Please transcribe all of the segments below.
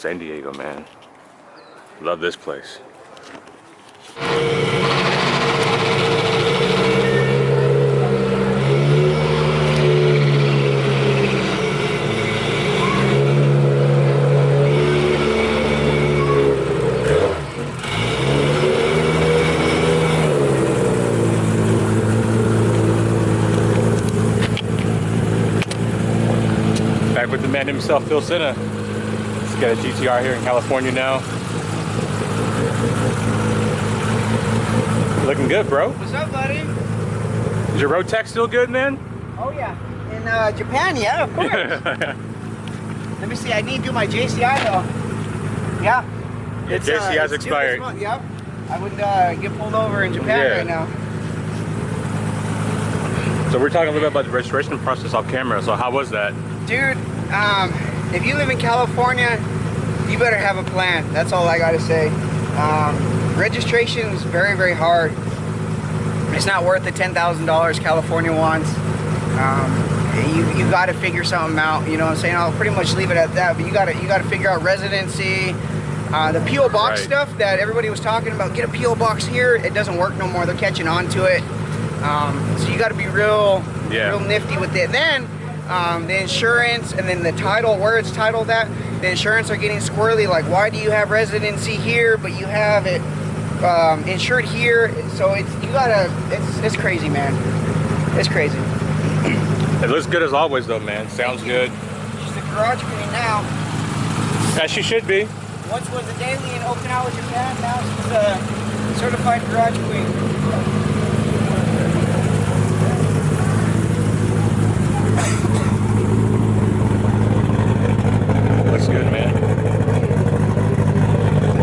San Diego, man. Love this place. Back with the man himself, Phil Senna. He's got a GTR here in California now. Looking good, bro. What's up, buddy? Is your road tech still good, man? Oh yeah, in Japan, yeah, of course. Let me see, I need to do my JCI though. Yeah. Yeah, JCI's expired. Yep. I would get pulled over in Japan right now. So we're talking a little bit about the registration process off camera. So how was that? Dude, if you live in California, you better have a plan. That's all I gotta say. Registration is very, very hard. It's not worth the $10,000 California wants. You got to figure something out. You know what I'm saying? I'll pretty much leave it at that. But you got to figure out residency. The PO box stuff that everybody was talking about. Get a PO box here. It doesn't work no more. They're catching on to it. So you got to be real nifty with it. Then the insurance and then the title, where it's titled at. The insurance are getting squirrely. Like, why do you have residency here, but you have it insured here? So it's crazy, man. It's crazy. It looks good as always, though, man. Sounds good. She's the garage queen now. As she should be. Once was a daily in Okinawa, Japan. Now she's a certified garage queen. Looks good, man.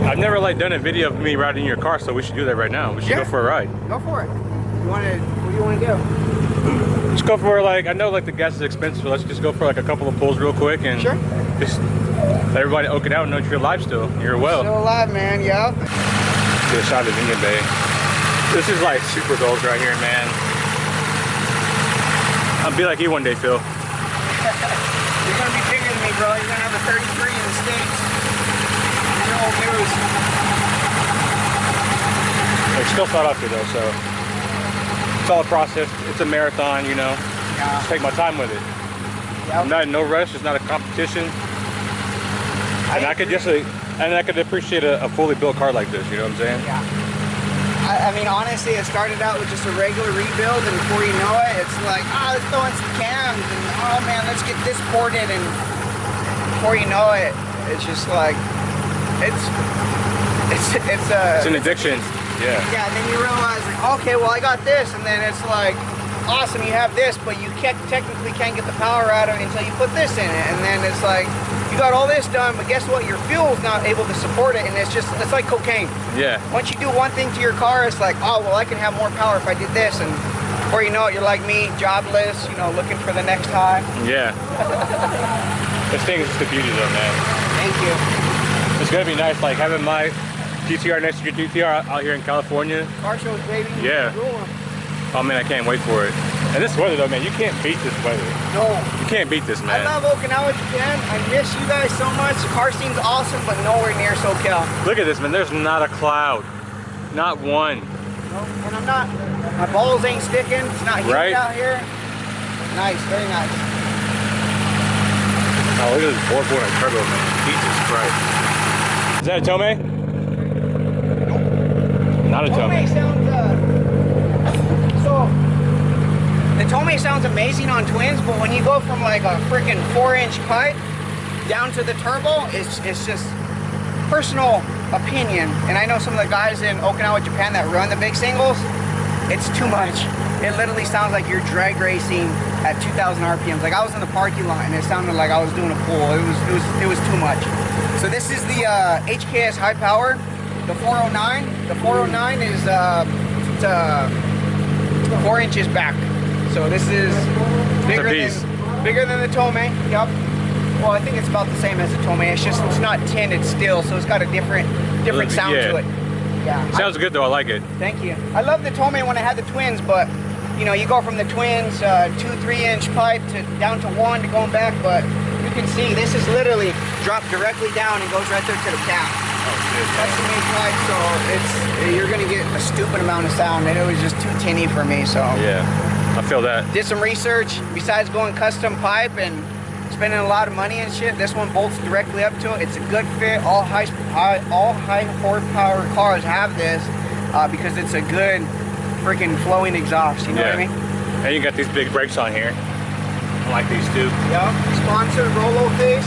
I've never done a video of me riding your car, so we should do that right now. We should go for a ride. Go for it. What do you want to do? Let's go for I know the gas is expensive, so let's just go for a couple of pulls real quick and just let everybody Okinawa know you're alive still. You're well. Still alive, man. Yep. Get a shot of Indian Bay. This is super goals right here, man. I'll be like you one day, Phil. You're gonna be bigger than me, bro. You're gonna have a 33 in the States. You're old news. It's still thought after though, so it's all a process. It's a marathon, you know. Yeah. Just take my time with it. Yep. I'm not in no rush. It's not a competition. And I could appreciate a fully built car like this. You know what I'm saying? Yeah. I mean, honestly, it started out with just a regular rebuild, and before you know it, it's like, let's throw in some cams, and oh man, let's get this ported, and before you know it, it's just like, it's an addiction. Yeah. Yeah, and then you realize, okay, well, I got this, and then it's like, awesome, you have this, but you technically can't get the power out of it until you put this in it, and then it's like, you got all this done, but guess what? Your fuel's not able to support it, and it's like cocaine. Yeah. Once you do one thing to your car, it's like, oh, well, I can have more power if I did this, and before you know it, you're like me, jobless, you know, looking for the next high. Yeah. This thing is just the beauty, though, man. Thank you. It's gonna be nice, having my GTR next to your GTR out here in California. Car shows, baby. Yeah. Oh man, I can't wait for it. And this weather though, man, you can't beat this weather. No. You can't beat this, man. I love Okinawa, Japan. I miss you guys so much. The car seems awesome, but nowhere near SoCal. Look at this, man. There's not a cloud. Not one. No, and I'm not, my balls ain't sticking. It's not humid out here. Nice, very nice. Oh, look at this 4.0 turbo, man. Jesus Christ. Is that a Tomei? Nope. Not a Tomei. Sounds, the Tomei sounds amazing on twins, but when you go from a freaking 4-inch pipe down to the turbo, it's just personal opinion. And I know some of the guys in Okinawa, Japan that run the big singles, it's too much. It literally sounds like you're drag racing at 2,000 RPMs. I was in the parking lot and it sounded like I was doing a pull. It was too much. So this is the HKS high power, the 409. The 409 is 4 inches back. So this is bigger than the Tomei. Yep. Well, I think it's about the same as the Tomei. It's not tinted steel, so it's got a different sound to it. Yeah. Sounds good though. I like it. Thank you. I love the Tomei when I had the twins, but you know, you go from the twins 2-3 inch pipe to down to 1 to going back, but you can see, this is literally dropped directly down and goes right there to the cab. That's the main drive, so you're gonna get a stupid amount of sound, and it was just too tinny for me. So yeah, I feel that. Did some research. Besides going custom pipe and spending a lot of money and shit, this one bolts directly up to it. It's a good fit. All high horsepower cars have this because it's a good freaking flowing exhaust. You know what I mean? And you got these big brakes on here. I like these too. Yeah. Sponsored Rolo Face.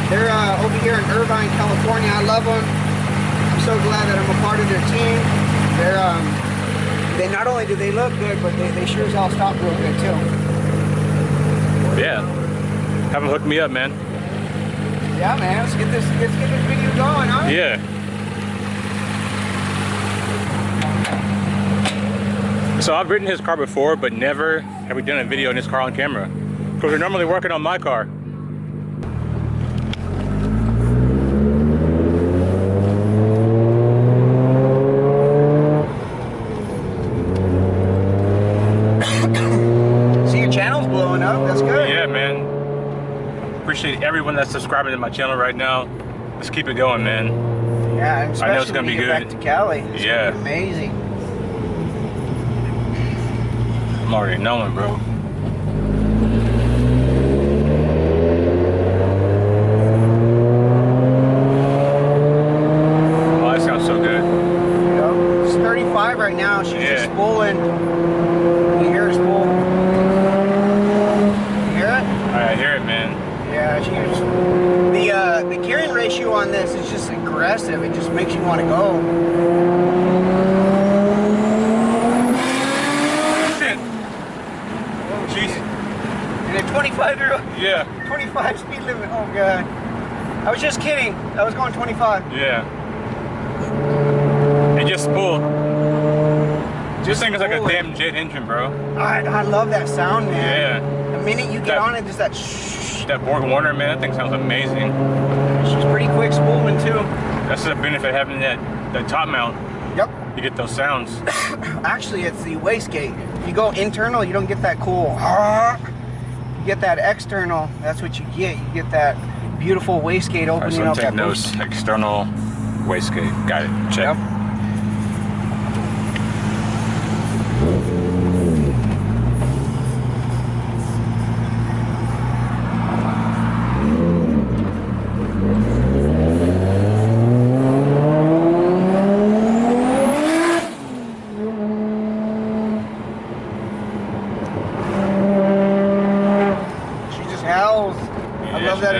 They're over here in Irvine, California. I love them. I'm so glad that I'm a part of their team. They not only do they look good, but they sure as hell stop real good too. Yeah. Have them hook me up, man. Yeah, man. Let's get this video going, huh? Yeah. So I've ridden his car before, but never have we done a video in his car on camera. Because we're normally working on my car. Appreciate everyone that's subscribing to my channel right now. Let's keep it going, man. Yeah, I know it's gonna be good. Back to Cali. It's yeah, gonna be amazing. I'm already knowing, bro. Oh, that sounds so good. Yeah, it's 35 right now. She's just spooling. You hear her spool? You hear it? I hear it, man. Yeah, the gearing ratio on this is just aggressive. It just makes you want to go. Shit. Oh, jeez. And a 25-year-old. Yeah. 25 speed limit. Oh god. I was just kidding. I was going 25. Yeah. It just spooled. This thing is like a damn jet engine, bro. I love that sound, man. Yeah. The minute you get on it, just that shh. That Borg Warner, man, that thing sounds amazing. She's pretty quick spooling too. That's the benefit of having that top mount. Yep. You get those sounds. Actually, it's the wastegate. If you go internal, you don't get that cool. You get that external. That's what you get. You get that beautiful wastegate opening up. Take notes. External wastegate. Got it. Check. Yep.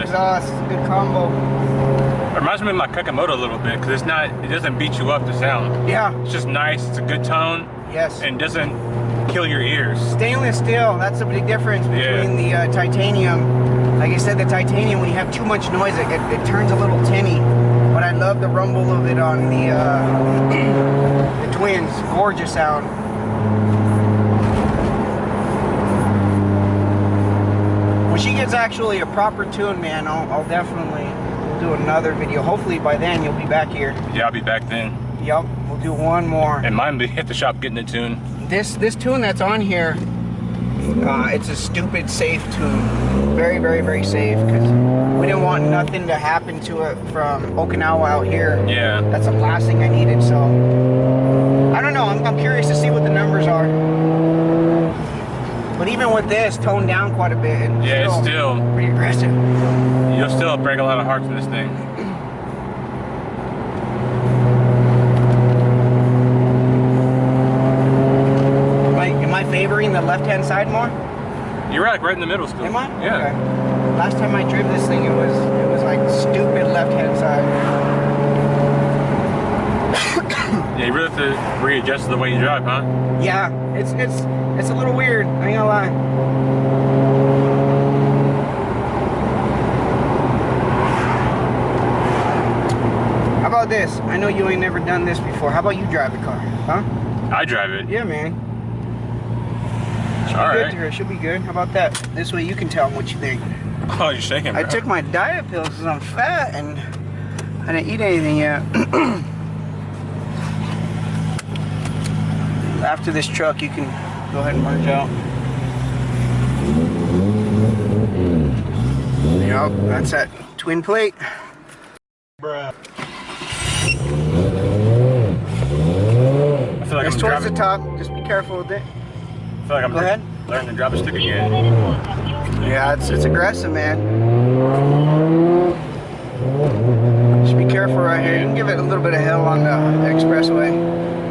Exhaust, good combo. It reminds me of my Kakamoto a little bit because it doesn't beat you up, the sound. Yeah. It's just nice, it's a good tone. Yes. And doesn't kill your ears. Stainless steel, that's the big difference between the titanium. Like I said, the titanium, when you have too much noise, it turns a little tinny. But I love the rumble of it on the twins. Gorgeous sound. When she gets actually a proper tune, man, I'll definitely do another video. Hopefully by then you'll be back here. Yeah, I'll be back then. Yep, we'll do one more. And mine be at the shop getting a tune. This tune that's on here, it's a stupid safe tune. Very, very, very safe, because we didn't want nothing to happen to it from Okinawa out here. Yeah. That's the last thing I needed, so I don't know. I'm curious to see what the numbers are. But even with this, toned down quite a bit. Yeah, it's still pretty aggressive. You'll still break a lot of hearts with this thing. Am I favoring the left-hand side more? You're like right in the middle still. Am I? Yeah. Okay. Last time I drove this thing, it was like stupid left-hand side. Yeah, you really have to readjust the way you drive, huh? Yeah, it's a little weird, I ain't gonna lie. How about this? I know you ain't never done this before. How about you drive the car, huh? I drive it. Yeah, man. All right. Good, should be good. How about that? This way you can tell them what you think. Oh, you're shaking, bro. I took my diet pills because I'm fat and I didn't eat anything yet. After this truck, you can go ahead and merge out. Yup, that's that twin plate. Bruh. I feel like It's I'm towards driving. the top. Just be careful with it. I feel like I'm Go ahead. learning to drop a stick again. Yeah, it's aggressive, man. Just be careful right here. You can give it a little bit of hell on the expressway.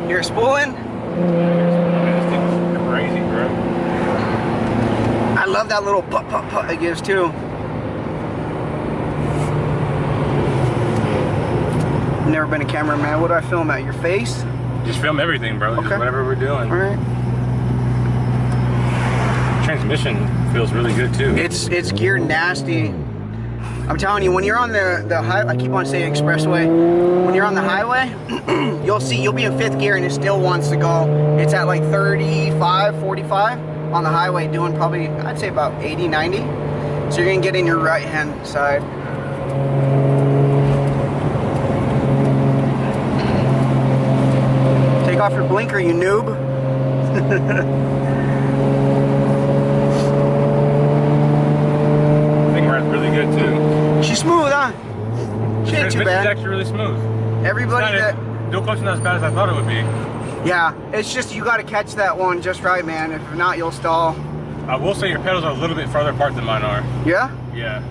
You're spooling? This thing's crazy, bro. I love that little put it gives too. Never been a cameraman. What do I film at? Your face? Just film everything, bro. Okay. Just whatever we're doing. All right. Transmission feels really good too. It's geared nasty. I'm telling you, when you're on the high, I keep on saying expressway. When you're on the highway, you'll be in 5th gear and it still wants to go. It's at like 35, 45 on the highway, doing probably, I'd say about 80, 90. So you're gonna get in your right hand side. Take off your blinker, you noob. Really good too. She's smooth, huh? She ain't too bad. It's actually really smooth. Everybody that... Dual clutch not as bad as I thought it would be. Yeah, it's just you got to catch that one just right, man. If not, you'll stall. I will say your pedals are a little bit farther apart than mine are. Yeah? Yeah.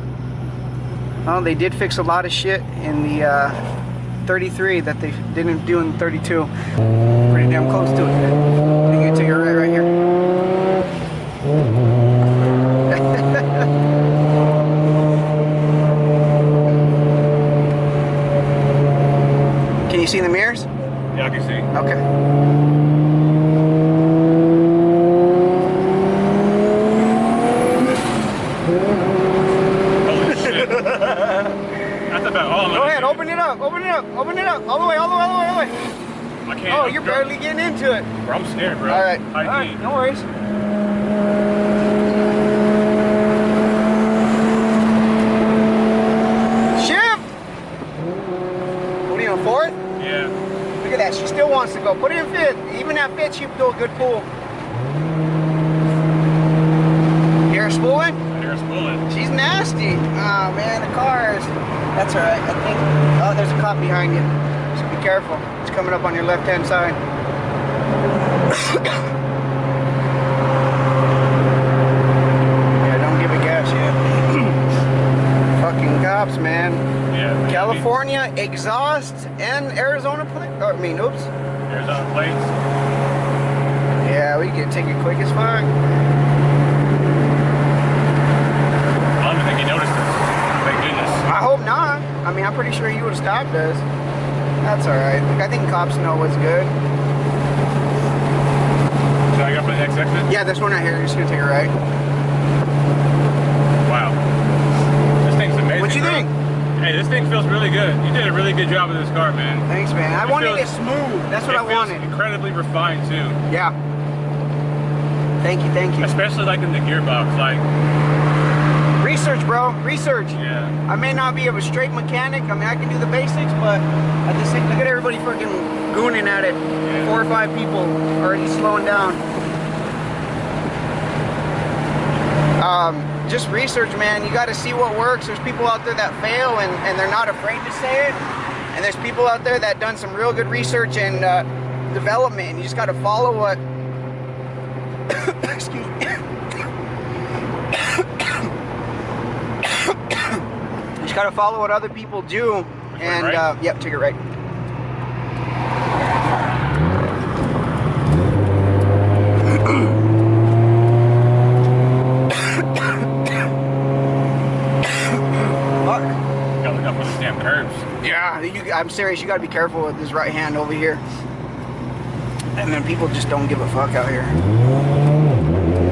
Well, they did fix a lot of shit in the 33 that they didn't do in the 32. Pretty damn close to it. You get to your right here. Can you see the mirrors? Yeah, I can see. Okay. Holy shit. That's about all I'm Go ahead, open it up, open it up, open it up. All the way, all the way, all the way, all the way. I can't. Oh, you're barely getting into it. Bro, I'm scared, bro. Alright, alright, no worries. Shift! What are you on, 4th? Yeah. Look at that, she still wants to go. Put it in 5th. Even at 5th, she'd do a good pull. Hear her spooling? I hear her spooling. She's nasty. Oh man, the cars. That's alright, I think. Oh, there's a cop behind you. So be careful. It's coming up on your left-hand side. Yeah, don't give a gas yet. Fucking cops, man. Yeah. California, exhaust, and Arizona plate. Oh, I mean, oops. Arizona plates. Yeah, we can take it quick as fuck. I don't think he noticed us. Thank goodness. I hope not. I mean, I'm pretty sure he would have stopped us. That's alright. I think cops know what's good. So I got for the next exit? Yeah, this one right here. You're just gonna take a right. Wow. This thing's amazing. What you bro. think? Hey, this thing feels really good. You did a really good job with this car, man. Thanks, man. I wanted it smooth. That's what I wanted. Incredibly refined too. Yeah. Thank you, thank you. Especially like in the gearbox, like. Research, bro. Research. Yeah. I may not be a straight mechanic. I mean, I can do the basics, but at the same, look at everybody freaking gooning at it. Yeah. 4 or 5 people already slowing down. Just research, man. You got to see what works. There's people out there that fail and they're not afraid to say it. And there's people out there that done some real good research and development. And you just got to follow what. Excuse me. You just got to follow what other people do. And right? Yep, take it right. Gotta look up for the damn curves. Yeah, I'm serious. You gotta be careful with this right hand over here. And then people just don't give a fuck out here.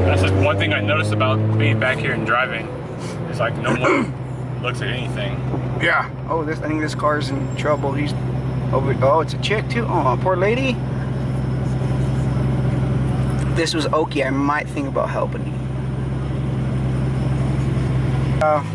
That's like one thing I noticed about being back here and driving. It's like no one looks at anything. Yeah. Oh, I think this car's in trouble. He's over. Oh, it's a chick too. Oh, poor lady. If this was Oki, I might think about helping you. Bruh.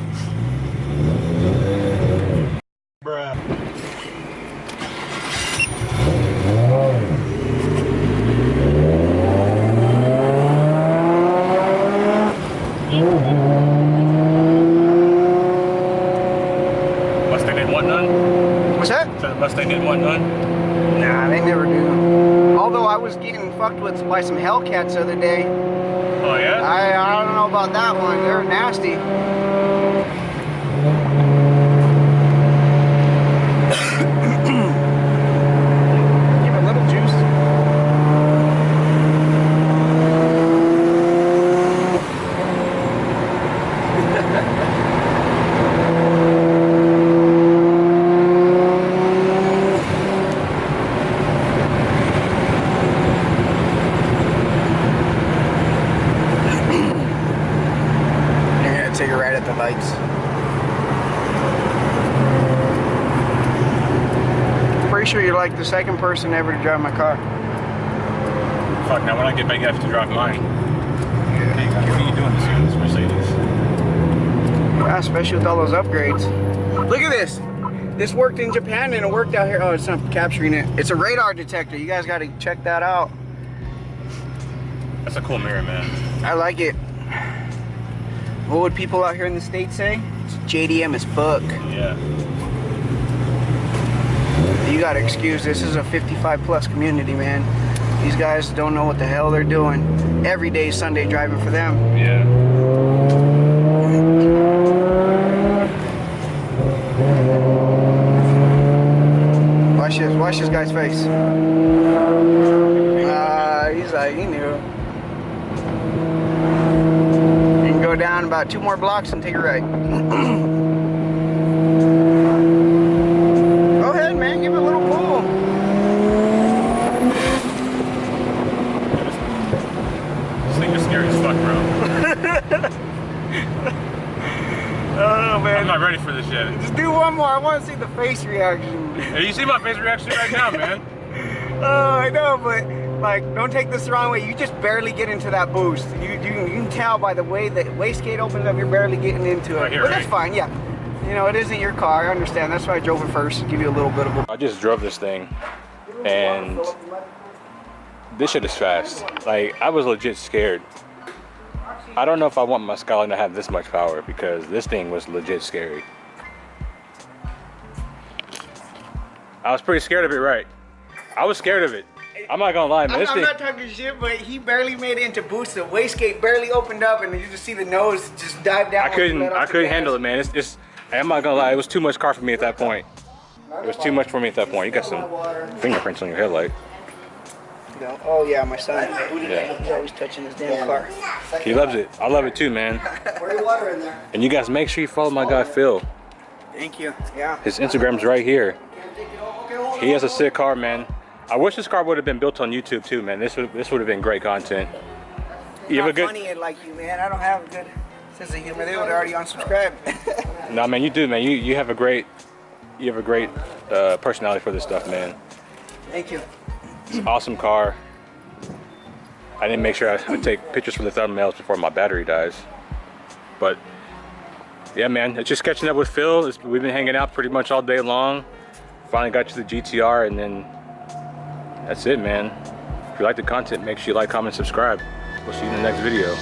that? So the Mustang didn't want none? Nah, they never do. Although I was getting fucked with by some Hellcats the other day. Oh yeah? I don't know about that one. They're nasty. Give it a little juice. Take it right at the lights. Pretty sure you're like the second person ever to drive my car. Fuck, now when I get back, you have to drive mine. Hey, what are you doing this Mercedes? Wow, especially with all those upgrades. Look at this. This worked in Japan and it worked out here. Oh, it's not capturing it. It's a radar detector. You guys got to check that out. That's a cool mirror, man. I like it. What would people out here in the States say? It's JDM as fuck. Yeah. You gotta excuse this. This is a 55 plus community, man. These guys don't know what the hell they're doing. Every day is Sunday driving for them. Yeah. Watch this guy's face. He's like, he knew. Go down about 2 more blocks and take a right. Go ahead, man, give it a little pull. This thing is scary as fuck, bro. Oh man, I'm not ready for this yet. just do one more. I want to see the face reaction. Hey, you see my face reaction right now, man. Oh, I know, but like, don't take this the wrong way. You just barely get into that boost. You can tell by the way the wastegate opens up, you're barely getting into it. Right here, but that's right? fine, yeah. You know, it isn't your car, I understand. That's why I drove it first, to give you a little bit of a... I just drove this thing, and this shit is fast. Like, I was legit scared. I don't know if I want my Skyline to have this much power, because this thing was legit scary. I was pretty scared of it, right? I was scared of it. I'm not gonna lie, man. I'm not talking shit, but he barely made it into boost. The wastegate barely opened up, and you just see the nose just dive down. I couldn't handle it, man. I'm not gonna lie, it was too much car for me at that point. It was too much for me at that point. You got some fingerprints on your headlight. No. Oh yeah, my son. Yeah. He's always touching his damn car. He loves it. I love it too, man. And you guys make sure you follow my guy Phil. Thank you. Yeah. His Instagram's right here. He has a sick car, man. I wish this car would have been built on YouTube too, man. This would have been great content. You have a good. Funny like you, man. I don't have a good sense of humor. They would already unsubscribe. Nah, man, you do, man. You have a great personality for this stuff, man. Thank you. It's an awesome car. I didn't make sure I would take pictures for the thumbnails before my battery dies. But yeah, man, it's just catching up with Phil. We've been hanging out pretty much all day long. Finally got to the GTR, and then that's it, man. If you like the content, make sure you like, comment, subscribe. We'll see you in the next video.